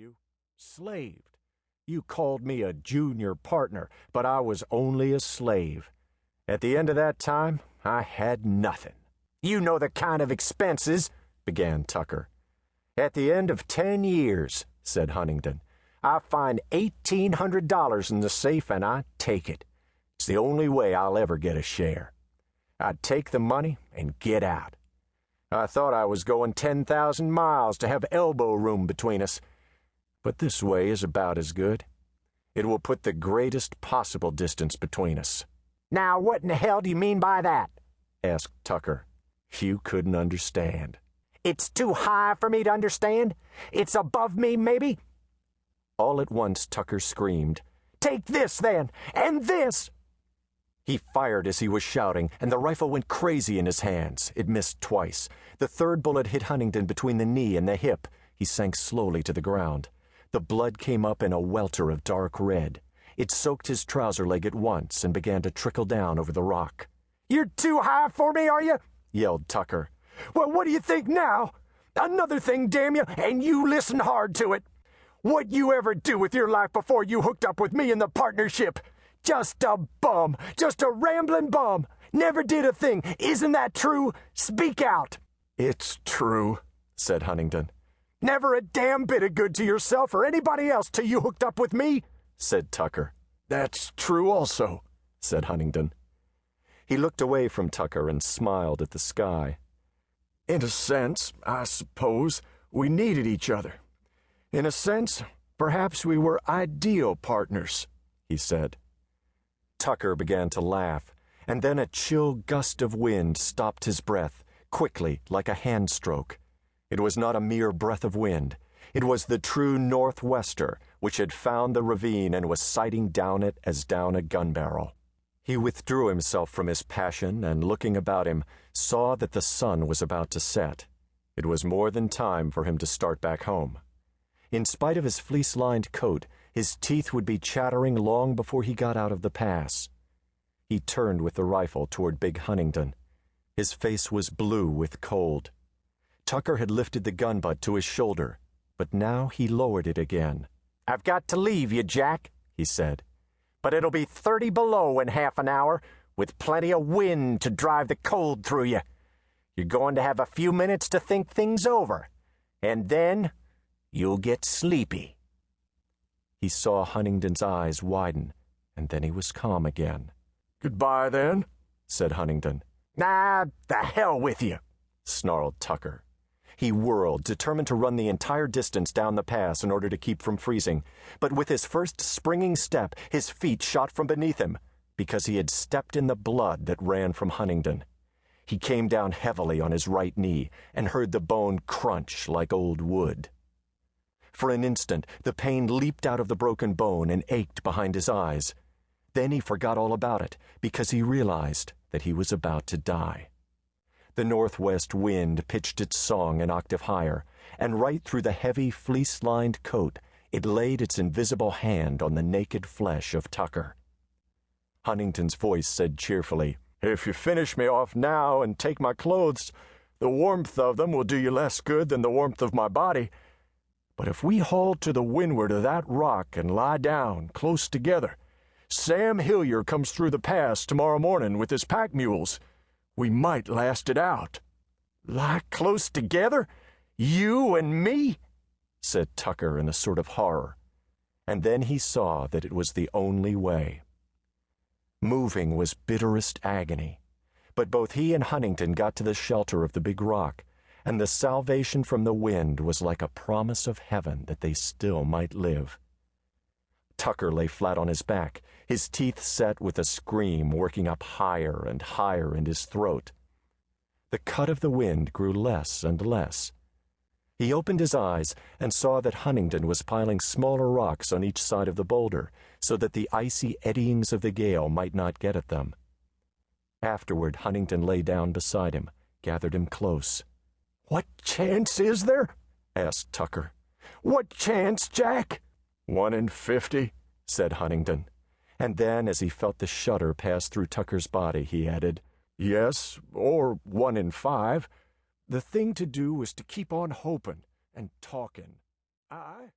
you. Slaved. You called me a junior partner, but I was only a slave. At the end of that time, I had nothing. You know the kind of expenses, began Tucker. At the end of 10 years, said Huntington, I find $1,800 in the safe and I take it. It's the only way I'll ever get a share. I'd take the money and get out. I thought I was going 10,000 miles to have elbow room between us, but this way is about as good. It will put the greatest possible distance between us. Now, what in the hell do you mean by that? Asked Tucker. Hugh couldn't understand. It's too high for me to understand? It's above me, maybe? All at once, Tucker screamed, Take this, then, and this! He fired as he was shouting, and the rifle went crazy in his hands. It missed twice. The third bullet hit Huntington between the knee and the hip. He sank slowly to the ground. The blood came up in a welter of dark red. It soaked his trouser leg at once and began to trickle down over the rock. You're too high for me, are you? Yelled Tucker. Well, what do you think now? Another thing, damn you, and you listen hard to it. What'd you ever do with your life before you hooked up with me in the partnership? Just a bum, just a rambling bum. Never did a thing. Isn't that true? Speak out. It's true, said Huntington. Never a damn bit of good to yourself or anybody else till you hooked up with me, said Tucker. That's true also, said Huntington. He looked away from Tucker and smiled at the sky. In a sense, I suppose, we needed each other. In a sense, perhaps we were ideal partners, he said. Tucker began to laugh, and then a chill gust of wind stopped his breath, quickly, like a hand stroke. It was not a mere breath of wind. It was the true northwester, which had found the ravine and was sighting down it as down a gun barrel. He withdrew himself from his passion and, looking about him, saw that the sun was about to set. It was more than time for him to start back home. In spite of his fleece-lined coat, his teeth would be chattering long before he got out of the pass. He turned with the rifle toward Big Huntington. His face was blue with cold. Tucker had lifted the gun butt to his shoulder, but now he lowered it again. I've got to leave you, Jack, he said. But it'll be 30 below in half an hour, with plenty of wind to drive the cold through you. You're going to have a few minutes to think things over, and then you'll get sleepy. He saw Huntington's eyes widen, and then he was calm again. Goodbye, then, said Huntington. Nah, the hell with you, snarled Tucker. He whirled, determined to run the entire distance down the pass in order to keep from freezing, but with his first springing step, his feet shot from beneath him, because he had stepped in the blood that ran from Huntington. He came down heavily on his right knee and heard the bone crunch like old wood. For an instant, the pain leaped out of the broken bone and ached behind his eyes. Then he forgot all about it, because he realized that he was about to die. The northwest wind pitched its song an octave higher, and right through the heavy, fleece-lined coat, it laid its invisible hand on the naked flesh of Tucker. Huntington's voice said cheerfully, If you finish me off now and take my clothes, the warmth of them will do you less good than the warmth of my body. But if we haul to the windward of that rock and lie down close together, Sam Hillier comes through the pass tomorrow morning with his pack mules. We might last it out. Lie close together? You and me? Said Tucker in a sort of horror. And then he saw that it was the only way. Moving was bitterest agony, but both he and Huntington got to the shelter of the big rock, and the salvation from the wind was like a promise of heaven that they still might live. Tucker lay flat on his back, his teeth set with a scream working up higher and higher in his throat. The cut of the wind grew less and less. He opened his eyes and saw that Huntington was piling smaller rocks on each side of the boulder so that the icy eddyings of the gale might not get at them. Afterward, Huntington lay down beside him, gathered him close. What chance is there? Asked Tucker. What chance, Jack? 1 in 50, said Huntington. And then, as he felt the shudder pass through Tucker's body, he added, Yes, or 1 in 5. The thing to do is to keep on hoping and talking.